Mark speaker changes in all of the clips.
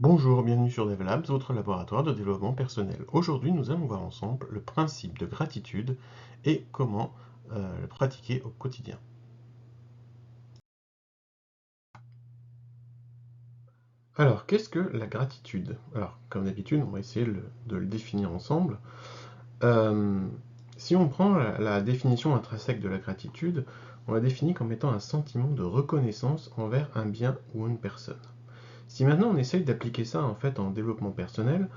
Speaker 1: Bonjour, bienvenue sur DevLabs, votre laboratoire de développement personnel. Aujourd'hui, nous allons voir ensemble le principe de gratitude et comment le pratiquer au quotidien. Alors, qu'est-ce que la gratitude? Alors, comme d'habitude, on va essayer de le définir ensemble. Euh, si on prend la définition intrinsèque de la gratitude, on la définit comme étant un sentiment de reconnaissance envers un bien ou une personne. Si maintenant on essaye d'appliquer ça en fait en développement personnel,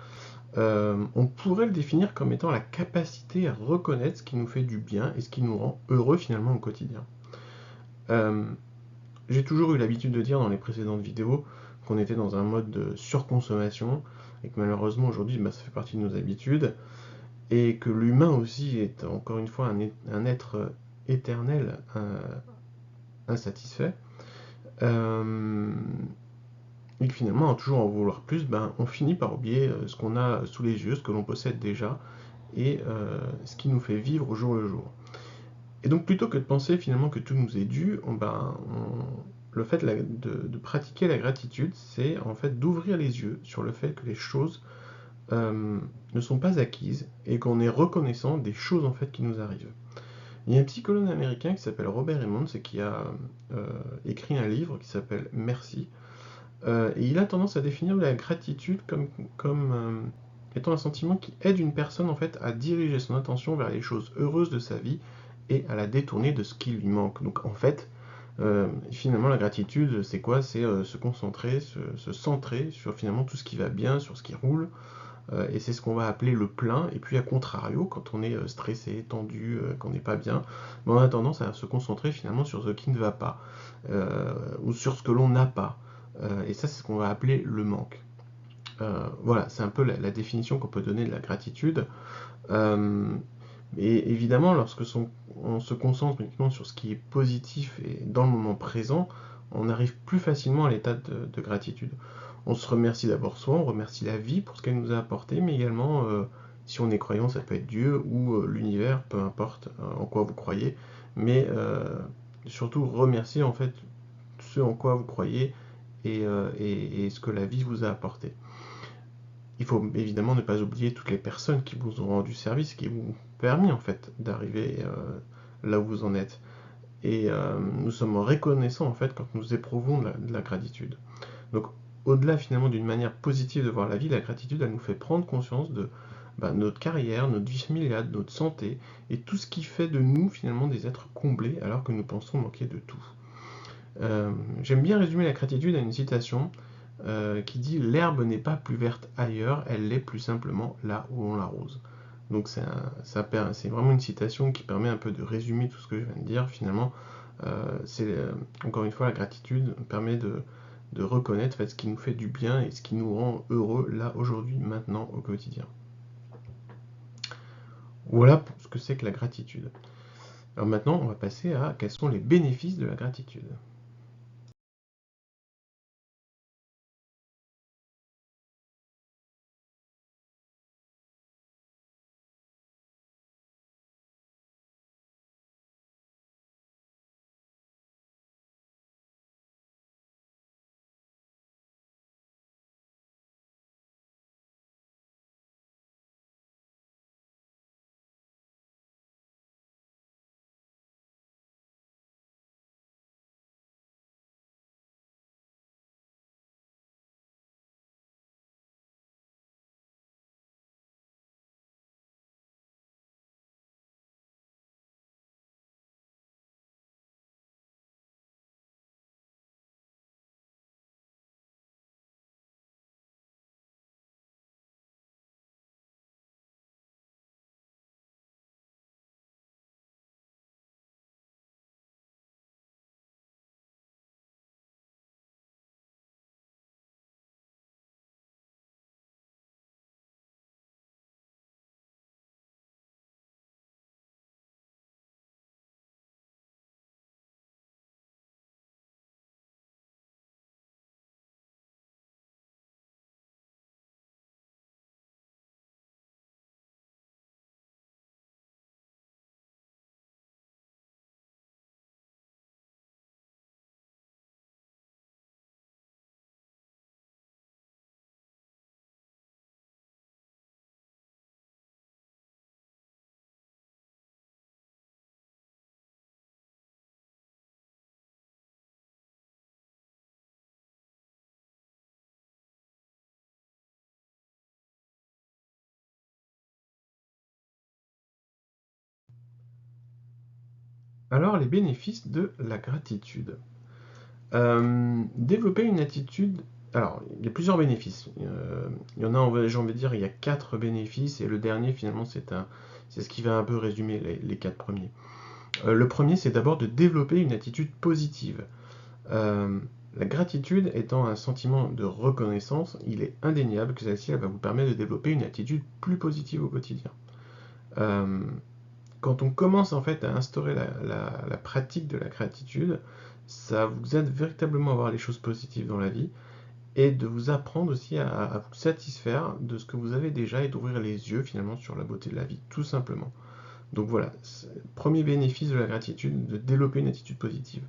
Speaker 1: on pourrait le définir comme étant la capacité à reconnaître ce qui nous fait du bien et ce qui nous rend heureux finalement au quotidien. Euh, j'ai toujours eu l'habitude de dire dans les précédentes vidéos qu'on était dans un mode de surconsommation et que malheureusement aujourd'hui ça fait partie de nos habitudes et que l'humain aussi est encore une fois un être éternel insatisfait. Euh, et que finalement, à toujours en vouloir plus, on finit par oublier ce qu'on a sous les yeux, ce que l'on possède déjà, et ce qui nous fait vivre au jour le jour. Et donc plutôt que de penser finalement que tout nous est dû, le fait de pratiquer la gratitude, c'est en fait d'ouvrir les yeux sur le fait que les choses ne sont pas acquises et qu'on est reconnaissant des choses en fait qui nous arrivent. Il y a un psychologue américain qui s'appelle Robert Emmons et qui a écrit un livre qui s'appelle Merci. Et il a tendance à définir la gratitude comme étant un sentiment qui aide une personne en fait à diriger son attention vers les choses heureuses de sa vie et à la détourner de ce qui lui manque. Donc en fait, finalement la gratitude c'est quoi? C'est se concentrer, se centrer sur finalement tout ce qui va bien, sur ce qui roule, et c'est ce qu'on va appeler le plein. Et puis à contrario, quand on est stressé, tendu, qu'on n'est pas bien, on a tendance à se concentrer finalement sur ce qui ne va pas, ou sur ce que l'on n'a pas. Et ça, c'est ce qu'on va appeler le manque. Voilà, c'est un peu la définition qu'on peut donner de la gratitude. Euh, et évidemment, on se concentre uniquement sur ce qui est positif et dans le moment présent, on arrive plus facilement à l'état de gratitude. On se remercie d'abord soi, on remercie la vie pour ce qu'elle nous a apporté, mais également, si on est croyant, ça peut être Dieu ou l'univers, peu importe en quoi vous croyez, mais surtout remercier en fait ce en quoi vous croyez et ce que la vie vous a apporté. Il faut évidemment ne pas oublier toutes les personnes qui vous ont rendu service, qui vous ont permis en fait d'arriver là où vous en êtes. Et nous sommes reconnaissants en fait quand nous éprouvons de la gratitude. Donc au-delà finalement d'une manière positive de voir la vie, la gratitude elle nous fait prendre conscience de notre carrière, notre vie familiale, notre santé et tout ce qui fait de nous finalement des êtres comblés alors que nous pensons manquer de tout. J'aime bien résumer la gratitude à une citation qui dit l'herbe n'est pas plus verte ailleurs, elle l'est plus simplement là où on l'arrose. Donc c'est vraiment une citation qui permet un peu de résumer tout ce que je viens de dire. Finalement, encore une fois, la gratitude permet de reconnaître en fait, ce qui nous fait du bien et ce qui nous rend heureux là, aujourd'hui, maintenant, au quotidien. Voilà pour ce que c'est que la gratitude. Alors maintenant, on va passer à quels sont les bénéfices de la gratitude. Alors, les bénéfices de la gratitude. Développer une attitude... Alors, il y a plusieurs bénéfices. Il y en a, j'ai envie de dire, il y a 4 bénéfices, et le dernier, finalement, c'est ce qui va un peu résumer les 4 premiers. Le premier, c'est d'abord de développer une attitude positive. Euh, la gratitude étant un sentiment de reconnaissance, il est indéniable que celle-ci va vous permettre de développer une attitude plus positive au quotidien. Euh, Quand on commence en fait à instaurer la pratique de la gratitude, ça vous aide véritablement à voir les choses positives dans la vie et de vous apprendre aussi à vous satisfaire de ce que vous avez déjà et d'ouvrir les yeux finalement sur la beauté de la vie, tout simplement. Donc voilà, premier bénéfice de la gratitude, de développer une attitude positive.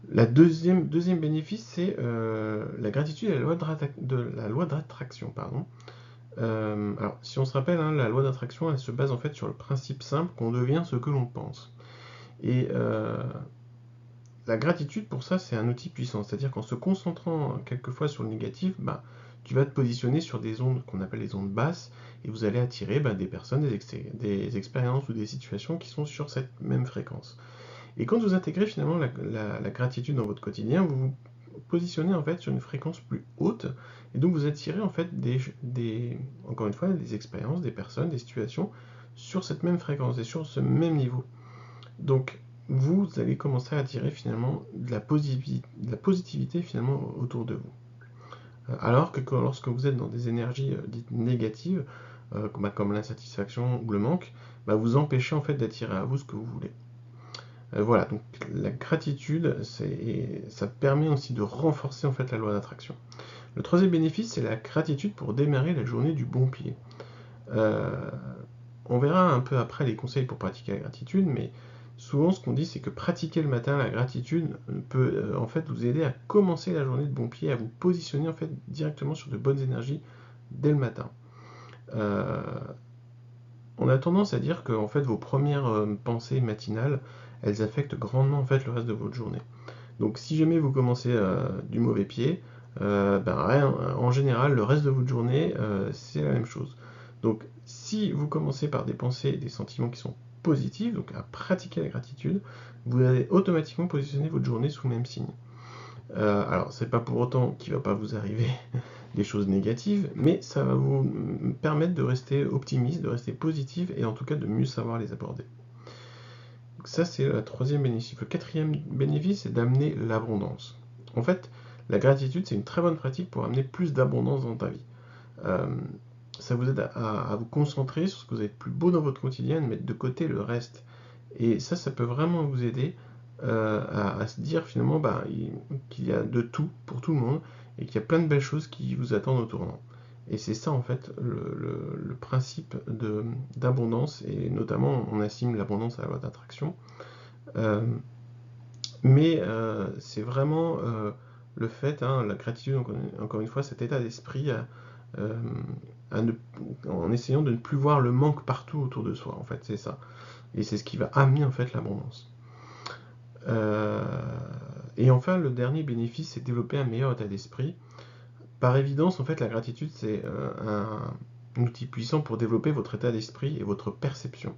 Speaker 1: La deuxième bénéfice, c'est la gratitude et la loi d'attraction. Pardon. Alors, si on se rappelle, hein, la loi d'attraction, elle se base en fait sur le principe simple qu'on devient ce que l'on pense. Et la gratitude, pour ça, c'est un outil puissant. C'est-à-dire qu'en se concentrant quelquefois sur le négatif, bah, tu vas te positionner sur des ondes qu'on appelle les ondes basses, et vous allez attirer des personnes, des expériences ou des situations qui sont sur cette même fréquence. Et quand vous intégrez finalement la gratitude dans votre quotidien, vous vous positionnez en fait sur une fréquence plus haute, et donc vous attirez en fait encore une fois, des expériences, des personnes, des situations sur cette même fréquence et sur ce même niveau. Donc vous allez commencer à attirer finalement de la positivité finalement autour de vous. Alors que lorsque vous êtes dans des énergies dites négatives, comme l'insatisfaction ou le manque, vous empêchez en fait d'attirer à vous ce que vous voulez. Voilà, donc la gratitude, ça permet aussi de renforcer en fait la loi d'attraction. Le troisième bénéfice, c'est la gratitude pour démarrer la journée du bon pied. Euh, on verra un peu après les conseils pour pratiquer la gratitude, mais souvent ce qu'on dit, c'est que pratiquer le matin la gratitude peut en fait vous aider à commencer la journée de bon pied, à vous positionner en fait directement sur de bonnes énergies dès le matin. Euh, on a tendance à dire que en fait vos premières pensées matinales, elles affectent grandement en fait le reste de votre journée. Donc si jamais vous commencez du mauvais pied, en général, le reste de votre journée, c'est la même chose. Donc si vous commencez par des pensées et des sentiments qui sont positifs, donc à pratiquer la gratitude, vous allez automatiquement positionner votre journée sous le même signe. Alors c'est pas pour autant qu'il ne va pas vous arriver des choses négatives, mais ça va vous permettre de rester optimiste, de rester positif et en tout cas de mieux savoir les aborder. Donc ça, c'est le troisième bénéfice. Le quatrième bénéfice, c'est d'amener l'abondance. En fait, la gratitude, c'est une très bonne pratique pour amener plus d'abondance dans ta vie. Euh, Ça vous aide à vous concentrer sur ce que vous avez de plus beau dans votre quotidien, de mettre de côté le reste. Et ça peut vraiment vous aider à se dire finalement qu'il y a de tout pour tout le monde et qu'il y a plein de belles choses qui vous attendent au tournant. Et c'est ça en fait le principe d'abondance, et notamment on assimile l'abondance à la loi d'attraction. Euh, mais c'est vraiment le fait, hein, la gratitude, encore une fois, cet état d'esprit euh, en essayant de ne plus voir le manque partout autour de soi, en fait, c'est ça. Et c'est ce qui va amener en fait l'abondance. Euh, et enfin, le dernier bénéfice, c'est développer un meilleur état d'esprit. Par évidence, en fait, la gratitude, c'est un outil puissant pour développer votre état d'esprit et votre perception.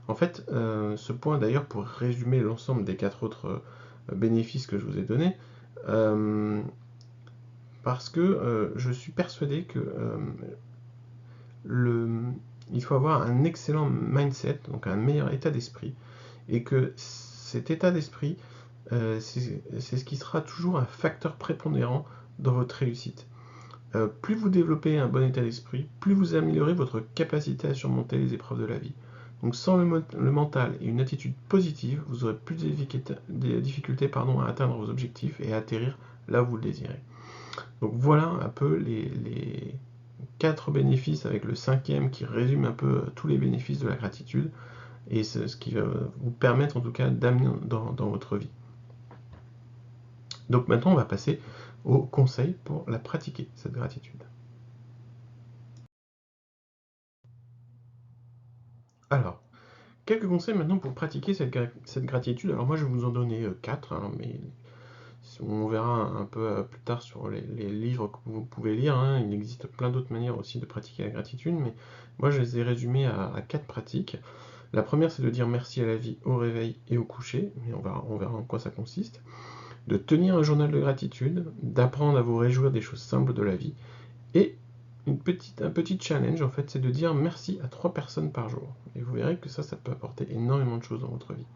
Speaker 1: En fait, ce point d'ailleurs, pour résumer l'ensemble des 4 autres bénéfices que je vous ai donnés, euh, parce que je suis persuadé que le, il faut avoir un excellent mindset, donc un meilleur état d'esprit, et que cet état d'esprit, c'est ce qui sera toujours un facteur prépondérant dans votre réussite. Plus vous développez un bon état d'esprit, plus vous améliorez votre capacité à surmonter les épreuves de la vie. Donc sans le mental et une attitude positive, vous aurez plus de difficultés à atteindre vos objectifs et à atterrir là où vous le désirez. Donc voilà un peu les 4 bénéfices, avec le cinquième qui résume un peu tous les bénéfices de la gratitude, et c'est ce qui va vous permettre en tout cas d'amener dans votre vie. Donc maintenant on va passer aux conseils pour la pratiquer, cette gratitude. Alors, quelques conseils maintenant pour pratiquer cette gratitude. Alors moi je vais vous en donner 4, hein, mais on verra un peu plus tard sur les livres que vous pouvez lire, hein. Il existe plein d'autres manières aussi de pratiquer la gratitude, mais moi je les ai résumés à 4 pratiques. La première, c'est de dire merci à la vie au réveil et au coucher, mais on verra en quoi ça consiste. De tenir un journal de gratitude, d'apprendre à vous réjouir des choses simples de la vie, et un petit challenge, en fait, c'est de dire merci à 3 personnes par jour. Et vous verrez que ça peut apporter énormément de choses dans votre vie.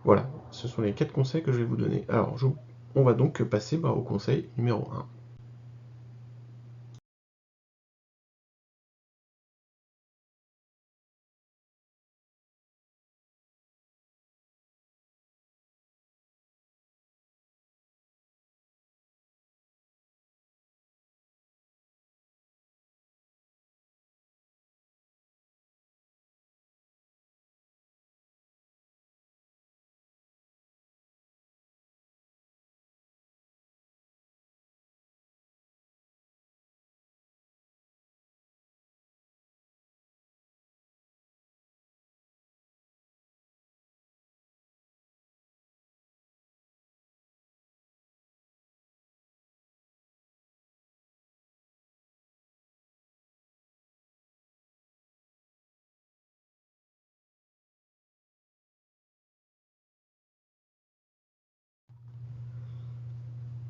Speaker 1: Voilà, ce sont les 4 conseils que je vais vous donner. Alors, on va donc passer au conseil numéro 1.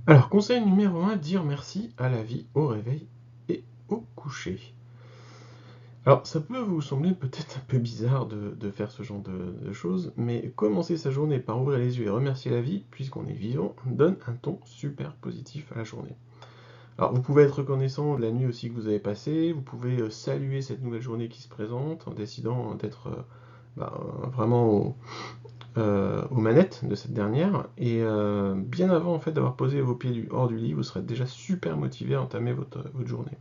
Speaker 1: Alors, conseil numéro 1, dire merci à la vie au réveil et au coucher. Alors, ça peut vous sembler peut-être un peu bizarre de faire ce genre de choses, mais commencer sa journée par ouvrir les yeux et remercier la vie, puisqu'on est vivant, donne un ton super positif à la journée. Alors, vous pouvez être reconnaissant de la nuit aussi que vous avez passée, vous pouvez saluer cette nouvelle journée qui se présente en décidant d'être vraiment aux manettes de cette dernière, et bien avant en fait d'avoir posé vos pieds hors du lit, vous serez déjà super motivé à entamer votre journée.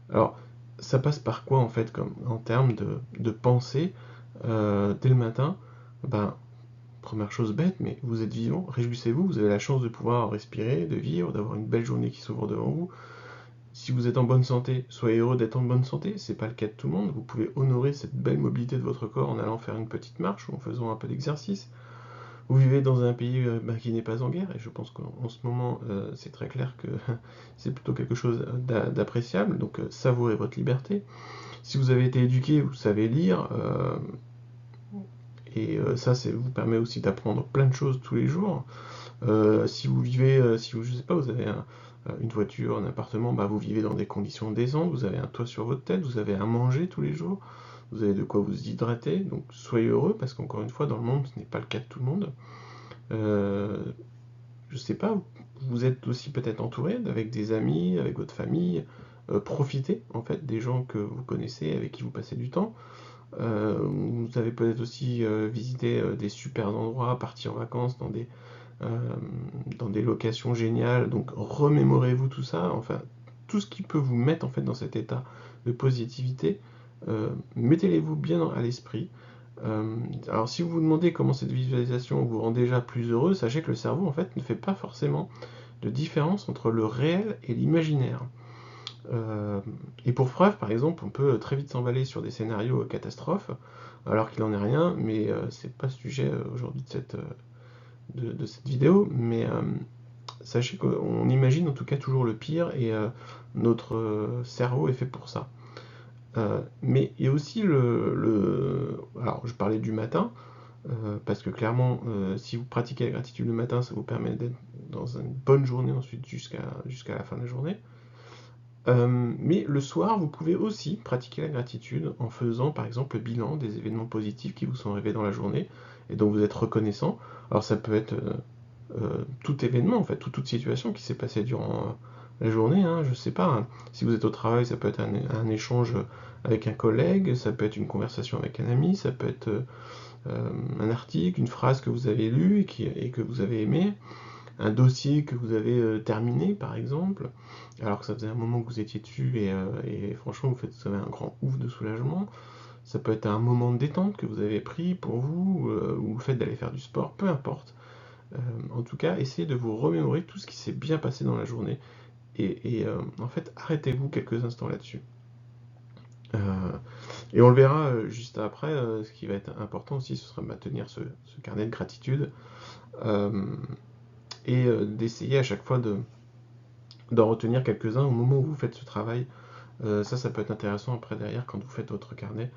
Speaker 1: Alors, ça passe par quoi en fait, comme en termes de pensée dès le matin? Ben, première chose bête, mais vous êtes vivant, réjouissez-vous, vous avez la chance de pouvoir respirer, de vivre, d'avoir une belle journée qui s'ouvre devant vous. Si vous êtes en bonne santé, soyez heureux d'être en bonne santé, c'est pas le cas de tout le monde, vous pouvez honorer cette belle mobilité de votre corps en allant faire une petite marche ou en faisant un peu d'exercice. Vous vivez dans un pays qui n'est pas en guerre, et je pense qu'en ce moment, c'est très clair que c'est plutôt quelque chose d'appréciable, donc savourez votre liberté. Si vous avez été éduqué, vous savez lire, et ça vous permet aussi d'apprendre plein de choses tous les jours. Si vous vivez, je sais pas, vous avez une voiture, un appartement, vous vivez dans des conditions décentes, vous avez un toit sur votre tête, vous avez à manger tous les jours, vous avez de quoi vous hydrater, donc soyez heureux, parce qu'encore une fois, dans le monde, ce n'est pas le cas de tout le monde. Euh, je sais pas, vous êtes aussi peut-être entouré avec des amis, avec votre famille. Profitez en fait des gens que vous connaissez, avec qui vous passez du temps. Vous avez peut-être aussi visité des super endroits, parti en vacances euh, dans des locations géniales. Donc remémorez-vous tout ça. Enfin, tout ce qui peut vous mettre en fait dans cet état de positivité, mettez-les-vous bien à l'esprit. Alors si vous vous demandez comment cette visualisation vous rend déjà plus heureux, sachez que le cerveau en fait ne fait pas forcément de différence entre le réel et l'imaginaire. Euh, et pour preuve, par exemple, on peut très vite s'emballer sur des scénarios catastrophes, alors qu'il n'en est rien, mais c'est pas le sujet aujourd'hui de cette vidéo, mais sachez qu'on imagine en tout cas toujours le pire, et notre cerveau est fait pour ça. Mais il y a aussi alors je parlais du matin, parce que clairement, si vous pratiquez la gratitude le matin, ça vous permet d'être dans une bonne journée ensuite jusqu'à la fin de la journée. Mais le soir, vous pouvez aussi pratiquer la gratitude en faisant par exemple le bilan des événements positifs qui vous sont arrivés dans la journée et dont vous êtes reconnaissant. Alors ça peut être tout événement en fait, toute situation qui s'est passée durant la journée, hein, je sais pas, hein. Si vous êtes au travail, ça peut être un échange avec un collègue, ça peut être une conversation avec un ami, ça peut être un article, une phrase que vous avez lue et que vous avez aimé, un dossier que vous avez terminé par exemple, alors que ça faisait un moment que vous étiez dessus, et franchement vous avez un grand ouf de soulagement. Ça peut être un moment de détente que vous avez pris pour vous, ou le fait d'aller faire du sport, peu importe. En tout cas, essayez de vous remémorer tout ce qui s'est bien passé dans la journée, et en fait arrêtez-vous quelques instants là-dessus. Euh, et on le verra juste après, ce qui va être important aussi, ce sera de maintenir ce carnet de gratitude, euh, et d'essayer à chaque fois d'en retenir quelques-uns au moment où vous faites ce travail. Ça peut être intéressant après derrière quand vous faites votre carnet,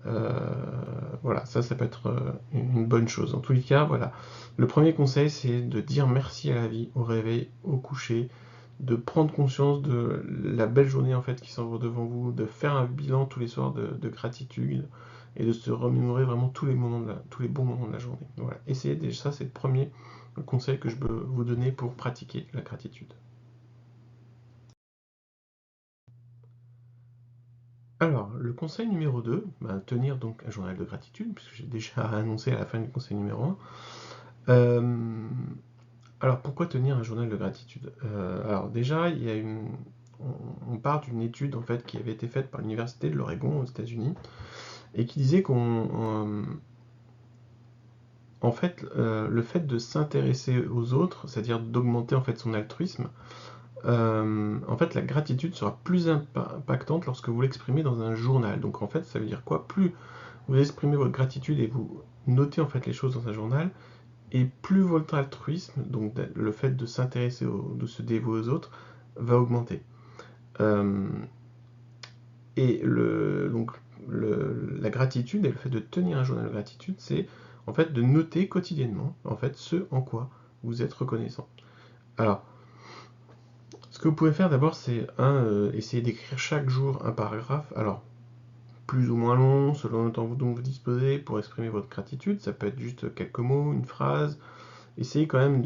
Speaker 1: Voilà, ça peut être une bonne chose. En tous les cas, voilà. Le premier conseil, c'est de dire merci à la vie, au réveil, au coucher, de prendre conscience de la belle journée en fait qui s'en va devant vous, de faire un bilan tous les soirs de gratitude et de se remémorer vraiment tous les bons moments de la journée. Voilà. Essayez déjà, ça c'est le premier conseil que je peux vous donner pour pratiquer la gratitude. Alors, le conseil numéro 2, tenir donc un journal de gratitude, puisque j'ai déjà annoncé à la fin du conseil numéro 1. Alors, pourquoi tenir un journal de gratitude? Alors déjà, on part d'une étude en fait qui avait été faite par l'université de l'Oregon aux États-Unis et qui disait en fait, le fait de s'intéresser aux autres, c'est-à-dire d'augmenter en fait son altruisme, en fait, la gratitude sera plus impactante lorsque vous l'exprimez dans un journal. Donc en fait, ça veut dire quoi? Plus vous exprimez votre gratitude et vous notez en fait les choses dans un journal, et plus votre altruisme, donc le fait de s'intéresser, de se dévouer aux autres, va augmenter. Euh, donc la gratitude et le fait de tenir un journal de gratitude, c'est en fait de noter quotidiennement en fait ce en quoi vous êtes reconnaissant. Alors, ce que vous pouvez faire d'abord, c'est essayer d'écrire chaque jour un paragraphe. Alors, plus ou moins long, selon le temps dont vous disposez pour exprimer votre gratitude. Ça peut être juste quelques mots, une phrase. Essayez quand même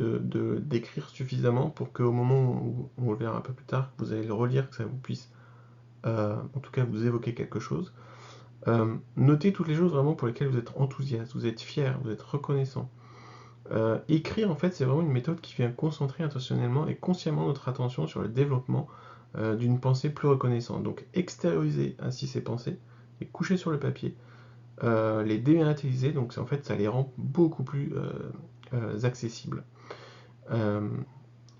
Speaker 1: d'écrire suffisamment pour qu'au moment où on le verra un peu plus tard, que vous allez le relire, que ça vous puisse, en tout cas, vous évoquer quelque chose. Notez toutes les choses vraiment pour lesquelles vous êtes enthousiaste, vous êtes fier, vous êtes reconnaissant. Écrire, en fait, c'est vraiment une méthode qui vient concentrer intentionnellement et consciemment notre attention sur le développement d'une pensée plus reconnaissante. Donc, extérioriser ainsi ces pensées, les coucher sur le papier, les dématérialiser, donc en fait, ça les rend beaucoup plus accessibles. Euh,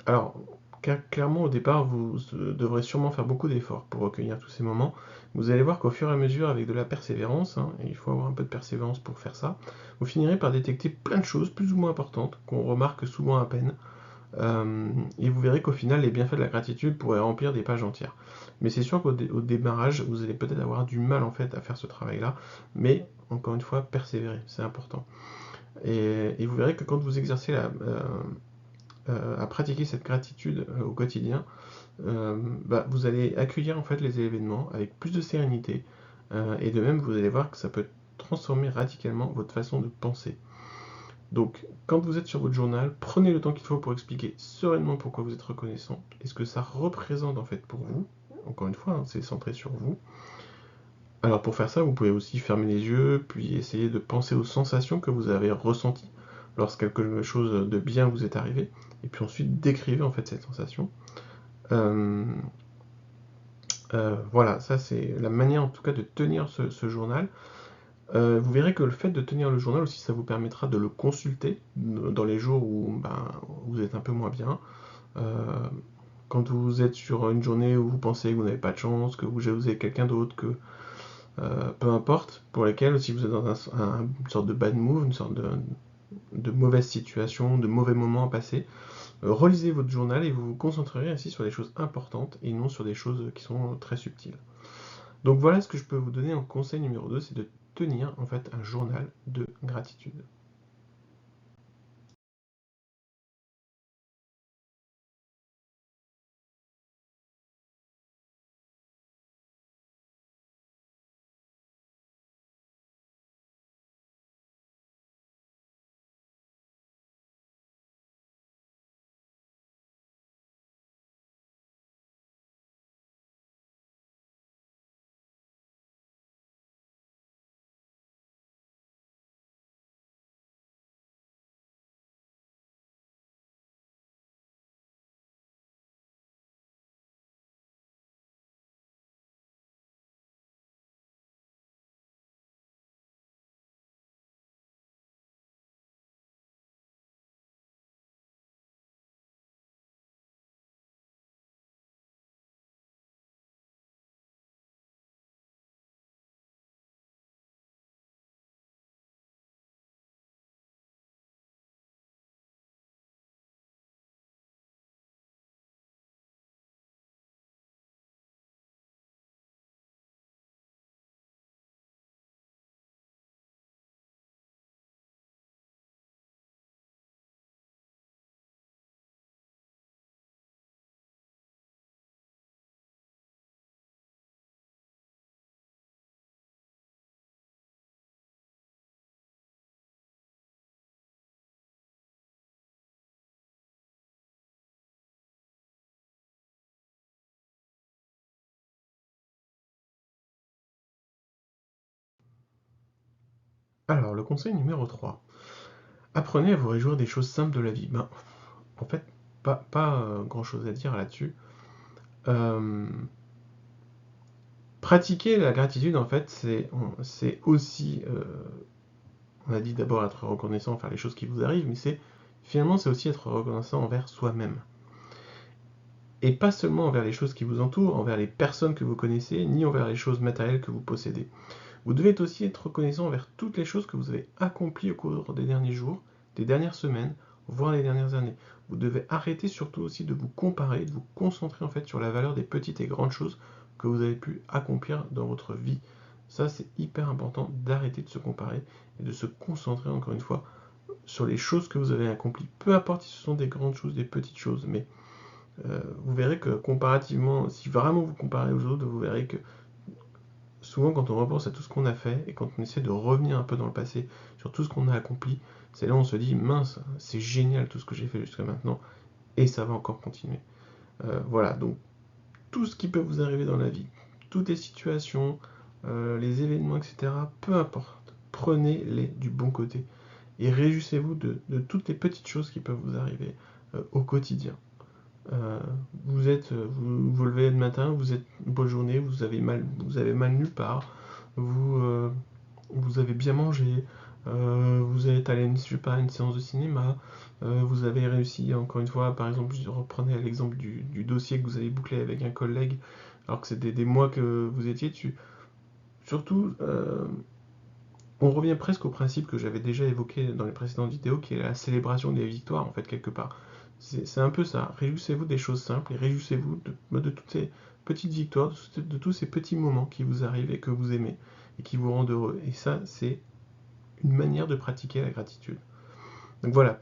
Speaker 1: alors, clairement, au départ, vous devrez sûrement faire beaucoup d'efforts pour recueillir tous ces moments. Vous allez voir qu'au fur et à mesure, avec de la persévérance, hein, et il faut avoir un peu de persévérance pour faire ça, vous finirez par détecter plein de choses plus ou moins importantes qu'on remarque souvent à peine. Et vous verrez qu'au final, les bienfaits de la gratitude pourraient remplir des pages entières. Mais c'est sûr qu'au démarrage, vous allez peut-être avoir du mal en fait à faire ce travail-là, mais encore une fois, persévérer, c'est important. Et vous verrez que quand vous exercez à pratiquer cette gratitude au quotidien, vous allez accueillir en fait les événements avec plus de sérénité, et de même, vous allez voir que ça peut transformer radicalement votre façon de penser. Donc, quand vous êtes sur votre journal, prenez le temps qu'il faut pour expliquer sereinement pourquoi vous êtes reconnaissant et ce que ça représente en fait pour vous. Encore une fois, hein, c'est centré sur vous. Alors pour faire ça, vous pouvez aussi fermer les yeux, puis essayer de penser aux sensations que vous avez ressenties lorsque quelque chose de bien vous est arrivé, et puis ensuite décrivez en fait cette sensation. Euh, voilà, ça c'est la manière en tout cas de tenir ce journal. Vous verrez que le fait de tenir le journal aussi, ça vous permettra de le consulter dans les jours où vous êtes un peu moins bien. Euh, Quand vous êtes sur une journée où vous pensez que vous n'avez pas de chance, que vous jalousez quelqu'un d'autre, que peu importe, pour lesquels, si vous êtes dans une sorte de bad move, une sorte de mauvaise situation, de mauvais moments à passer, relisez votre journal et vous vous concentrerez ainsi sur des choses importantes et non sur des choses qui sont très subtiles. Donc voilà ce que je peux vous donner en conseil numéro 2, c'est de tenir en fait un journal de gratitude. Alors, le conseil numéro 3. Apprenez à vous réjouir des choses simples de la vie. Ben, en fait, pas grand-chose à dire là-dessus. Euh, Pratiquer la gratitude, en fait, c'est aussi, on a dit d'abord être reconnaissant envers les choses qui vous arrivent, mais finalement, c'est aussi être reconnaissant envers soi-même. Et pas seulement envers les choses qui vous entourent, envers les personnes que vous connaissez, ni envers les choses matérielles que vous possédez. Vous devez aussi être reconnaissant envers toutes les choses que vous avez accomplies au cours des derniers jours, des dernières semaines, voire des dernières années. Vous devez arrêter surtout aussi de vous comparer, de vous concentrer en fait sur la valeur des petites et grandes choses que vous avez pu accomplir dans votre vie. Ça, c'est hyper important d'arrêter de se comparer et de se concentrer encore une fois sur les choses que vous avez accomplies. Peu importe si ce sont des grandes choses, des petites choses, mais vous verrez que comparativement, si vraiment vous comparez aux autres, vous verrez que souvent quand on repense à tout ce qu'on a fait et quand on essaie de revenir un peu dans le passé sur tout ce qu'on a accompli, c'est là où on se dit mince, c'est génial tout ce que j'ai fait jusqu'à maintenant et ça va encore continuer. Voilà, donc tout ce qui peut vous arriver dans la vie, toutes les situations, les événements, etc., peu importe, prenez-les du bon côté et réjouissez-vous de toutes les petites choses qui peuvent vous arriver au quotidien. Euh, vous levez le matin, vous êtes une bonne journée, vous avez mal nulle part, vous, euh, vous avez bien mangé, vous êtes allé, je sais pas, à une séance de cinéma, vous avez réussi, encore une fois, par exemple, je reprenais l'exemple du dossier que vous avez bouclé avec un collègue, alors que c'était des mois que vous étiez dessus. Surtout, on revient presque au principe que j'avais déjà évoqué dans les précédentes vidéos, qui est la célébration des victoires, en fait, quelque part. C'est un peu ça. Réjouissez-vous des choses simples et réjouissez-vous de toutes ces petites victoires, de tous ces petits moments qui vous arrivent et que vous aimez et qui vous rendent heureux. Et ça, c'est une manière de pratiquer la gratitude. Donc voilà,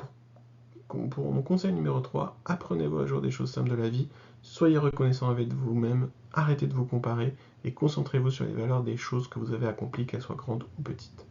Speaker 1: pour mon conseil numéro 3, apprenez-vous à jour des choses simples de la vie, soyez reconnaissant avec vous-même, arrêtez de vous comparer et concentrez-vous sur les valeurs des choses que vous avez accomplies, qu'elles soient grandes ou petites.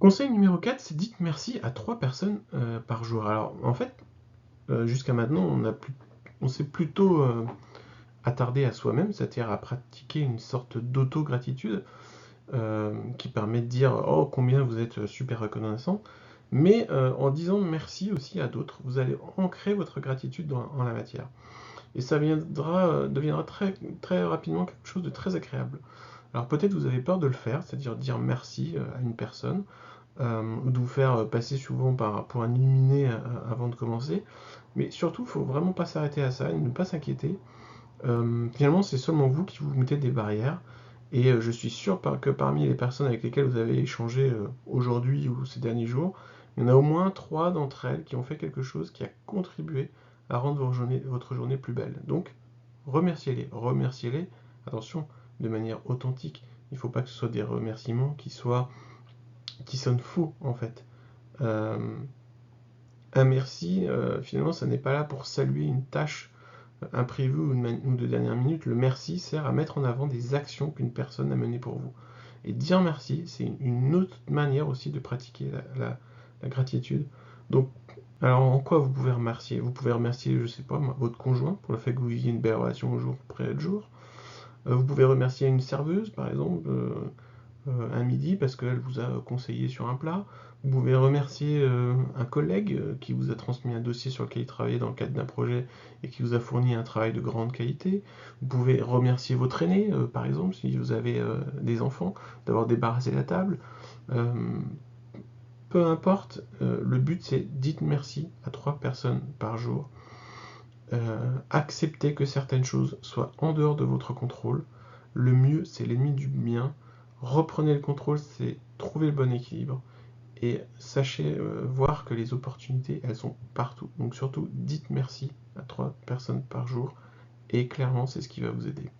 Speaker 1: Conseil numéro 4, c'est dites merci à 3 personnes par jour. Alors en fait, jusqu'à maintenant, on s'est plutôt attardé à soi-même, c'est-à-dire à pratiquer une sorte d'auto-gratitude qui permet de dire oh combien vous êtes super reconnaissant, mais en disant merci aussi à d'autres, vous allez ancrer votre gratitude en la matière. Et ça deviendra très, très rapidement quelque chose de très agréable. Alors peut-être vous avez peur de le faire, c'est-à-dire dire merci à une personne, ou de vous faire passer souvent pour un illuminé avant de commencer. Mais surtout, il ne faut vraiment pas s'arrêter à ça et ne pas s'inquiéter. Finalement, c'est seulement vous qui vous mettez des barrières. Et je suis sûr que parmi les personnes avec lesquelles vous avez échangé aujourd'hui ou ces derniers jours, il y en a au moins 3 d'entre elles qui ont fait quelque chose qui a contribué à rendre votre journée plus belle. Donc, remerciez-les. Remerciez-les, attention, de manière authentique. Il ne faut pas que ce soit des remerciements qui sonnent faux, en fait. Euh, un merci, finalement, ça n'est pas là pour saluer une tâche imprévue ou de dernière minute. Le merci sert à mettre en avant des actions qu'une personne a menées pour vous. Et dire merci, c'est une autre manière aussi de pratiquer la gratitude. Donc, alors en quoi vous pouvez remercier? Vous pouvez remercier, je sais pas, votre conjoint pour le fait que vous viviez une belle relation au jour après le jour. Vous pouvez remercier une serveuse, par exemple, un midi parce qu'elle vous a conseillé sur un plat. Vous pouvez remercier un collègue qui vous a transmis un dossier sur lequel il travaillait dans le cadre d'un projet et qui vous a fourni un travail de grande qualité. Vous pouvez remercier votre aîné, par exemple, si vous avez des enfants, d'avoir débarrassé la table. Euh, Peu importe, le but c'est dites merci à 3 personnes par jour. Acceptez que certaines choses soient en dehors de votre contrôle. Le mieux, c'est l'ennemi du bien. Reprenez le contrôle, c'est trouver le bon équilibre. Et sachez voir que les opportunités, elles sont partout. Donc surtout, dites merci à 3 personnes par jour. Et clairement, c'est ce qui va vous aider.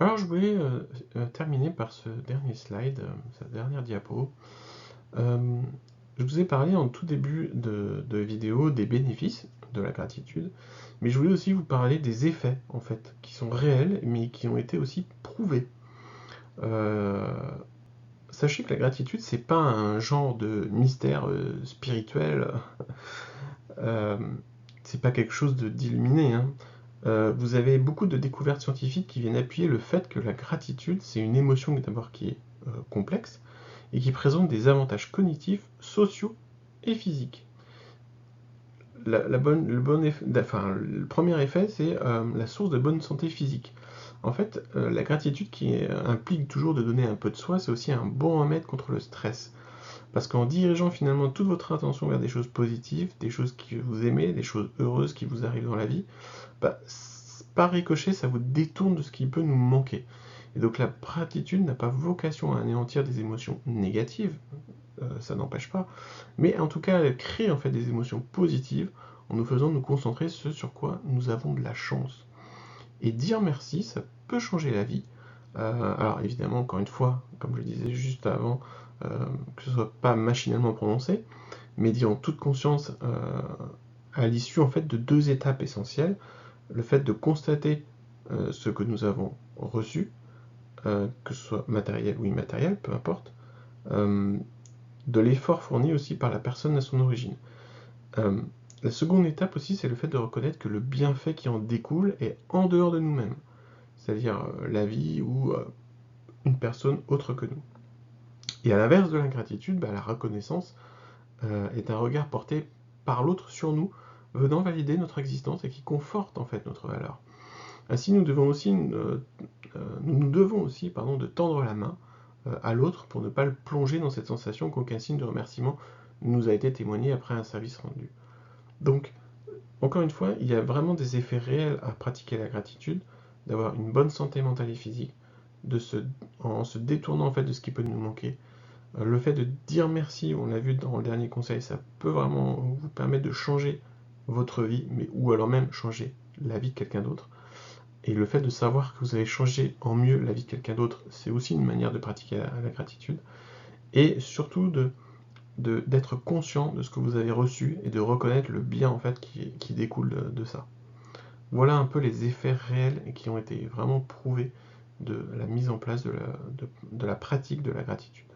Speaker 1: Alors je voulais terminer par ce dernier slide, cette dernière diapo. Euh, je vous ai parlé en tout début de vidéo des bénéfices de la gratitude, mais je voulais aussi vous parler des effets, en fait, qui sont réels, mais qui ont été aussi prouvés. Euh, Sachez que la gratitude, c'est pas un genre de mystère spirituel, euh, c'est pas quelque chose d'illuminé, hein. Vous avez beaucoup de découvertes scientifiques qui viennent appuyer le fait que la gratitude, c'est une émotion d'abord qui est complexe et qui présente des avantages cognitifs, sociaux et physiques. Le premier effet, c'est la source de bonne santé physique. En fait, la gratitude qui implique toujours de donner un peu de soi, c'est aussi un bon remède contre le stress. Parce qu'en dirigeant finalement toute votre attention vers des choses positives, des choses que vous aimez, des choses heureuses qui vous arrivent dans la vie, bah, par ricochet, ça vous détourne de ce qui peut nous manquer. Et donc la gratitude n'a pas vocation à anéantir des émotions négatives, ça n'empêche pas, mais en tout cas elle crée en fait des émotions positives en nous faisant nous concentrer sur ce sur quoi nous avons de la chance. Et dire merci, ça peut changer la vie. Alors évidemment, encore une fois, comme je le disais juste avant, que ce soit pas machinalement prononcé, mais dit en toute conscience à l'issue en fait de deux étapes essentielles. Le fait de constater ce que nous avons reçu, que ce soit matériel ou immatériel, peu importe, euh, de l'effort fourni aussi par la personne à son origine. Euh, la seconde étape aussi, c'est le fait de reconnaître que le bienfait qui en découle est en dehors de nous-mêmes, c'est-à-dire la vie ou une personne autre que nous. Et à l'inverse de l'ingratitude, bah, la reconnaissance est un regard porté par l'autre sur nous, venant valider notre existence et qui conforte en fait notre valeur. Ainsi, nous devons aussi de tendre la main à l'autre pour ne pas le plonger dans cette sensation qu'aucun signe de remerciement nous a été témoigné après un service rendu. Donc, encore une fois, il y a vraiment des effets réels à pratiquer la gratitude, d'avoir une bonne santé mentale et physique, en se détournant en fait de ce qui peut nous manquer. Le fait de dire merci, on l'a vu dans le dernier conseil, ça peut vraiment vous permettre de changer votre vie, mais, ou alors même changer la vie de quelqu'un d'autre. Et le fait de savoir que vous avez changé en mieux la vie de quelqu'un d'autre, c'est aussi une manière de pratiquer la gratitude. Et surtout d'être conscient de ce que vous avez reçu et de reconnaître le bien en fait qui découle de ça. Voilà un peu les effets réels et qui ont été vraiment prouvés de la mise en place de la pratique de la gratitude.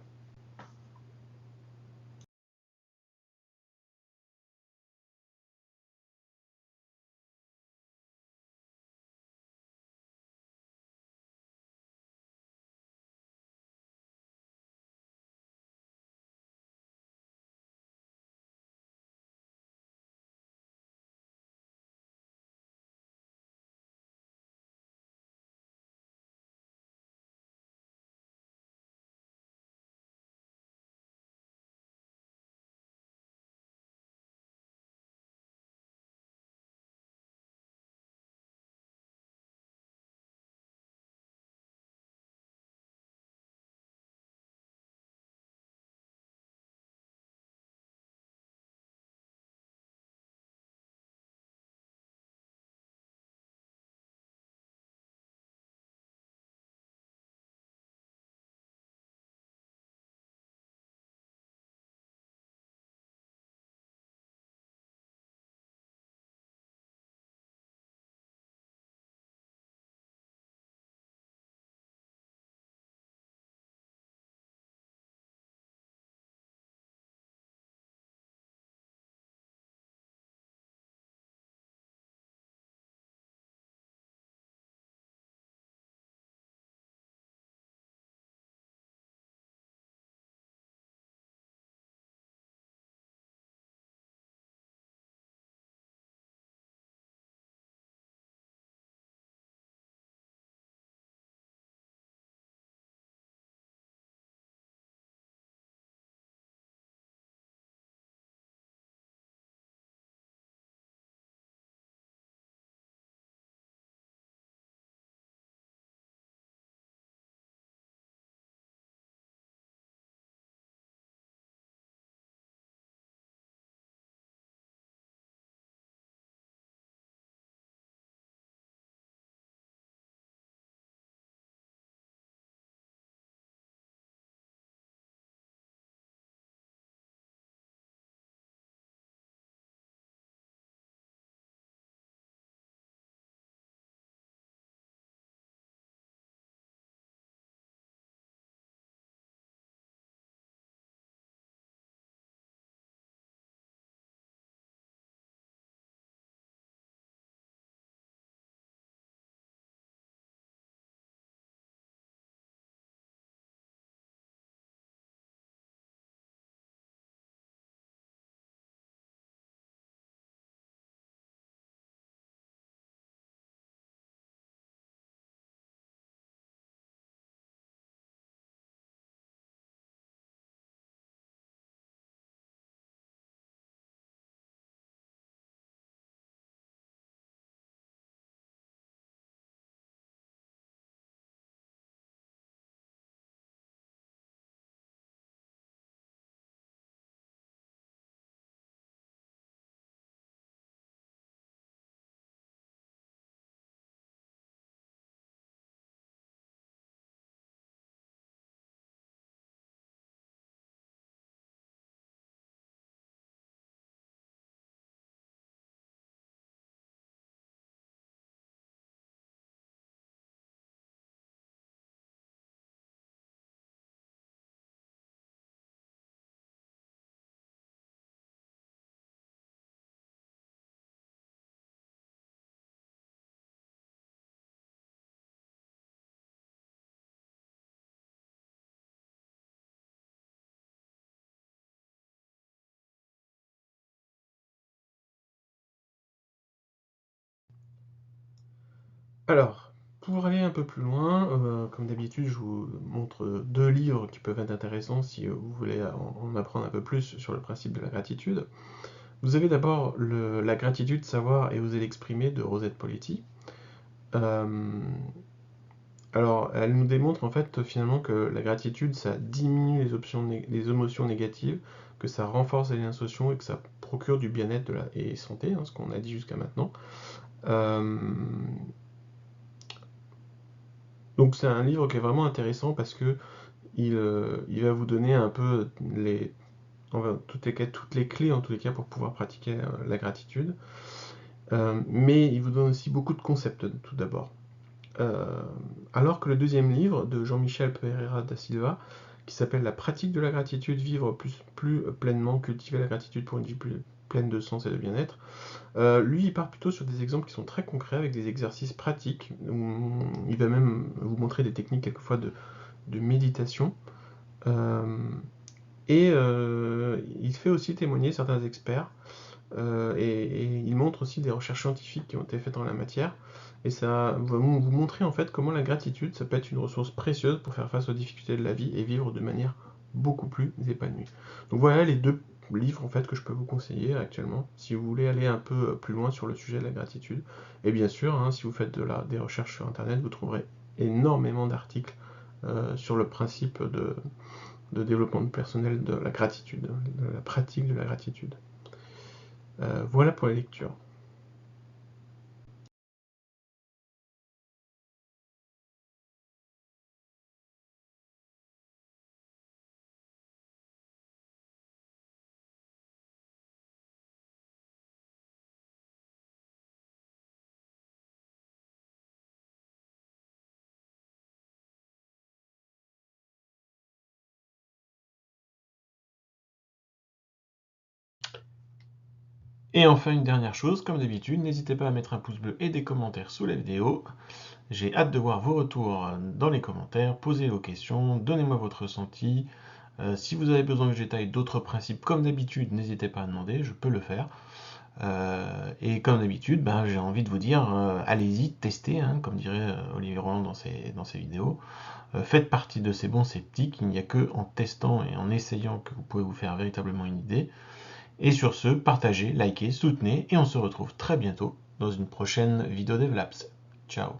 Speaker 1: Alors, pour aller un peu plus loin, comme d'habitude, je vous montre deux livres qui peuvent être intéressants si vous voulez en apprendre un peu plus sur le principe de la gratitude. Vous avez d'abord La gratitude, savoir et oser l'exprimer de Rosette Poletti. Euh, alors, elle nous démontre en fait finalement que la gratitude, ça diminue les émotions négatives, que ça renforce les liens sociaux et que ça procure du bien-être et santé, hein, ce qu'on a dit jusqu'à maintenant. Euh, donc c'est un livre qui est vraiment intéressant parce que il va vous donner un peu toutes les clés en tous les cas pour pouvoir pratiquer la gratitude. Mais il vous donne aussi beaucoup de concepts tout d'abord. Euh, alors que le deuxième livre de Jean-Michel Pereira da Silva, qui s'appelle La pratique de la gratitude, vivre plus pleinement, cultiver la gratitude pour une vie plus pleine de sens et de bien-être, lui il part plutôt sur des exemples qui sont très concrets avec des exercices pratiques. Il va même vous montrer des techniques quelquefois de méditation. Euh, il fait aussi témoigner certains experts et il montre aussi des recherches scientifiques qui ont été faites en la matière. Et ça va vous montrer en fait comment la gratitude, ça peut être une ressource précieuse pour faire face aux difficultés de la vie et vivre de manière beaucoup plus épanouie. Donc voilà les deux livres en fait que je peux vous conseiller actuellement si vous voulez aller un peu plus loin sur le sujet de la gratitude. Et bien sûr, hein, si vous faites des recherches sur internet, vous trouverez énormément d'articles sur le principe de développement personnel de la gratitude, de la pratique de la gratitude. Voilà pour la lecture. Et enfin, une dernière chose, comme d'habitude, n'hésitez pas à mettre un pouce bleu et des commentaires sous la vidéo. J'ai hâte de voir vos retours dans les commentaires, posez vos questions, donnez-moi votre ressenti. Si vous avez besoin que je détaille d'autres principes, comme d'habitude, n'hésitez pas à demander, je peux le faire. Et comme d'habitude, ben, j'ai envie de vous dire, allez-y, testez, hein, comme dirait Olivier Roland dans ses vidéos. Faites partie de ces bons sceptiques, il n'y a que en testant et en essayant que vous pouvez vous faire véritablement une idée. Et sur ce, partagez, likez, soutenez, et on se retrouve très bientôt dans une prochaine vidéo DevLabs. Ciao.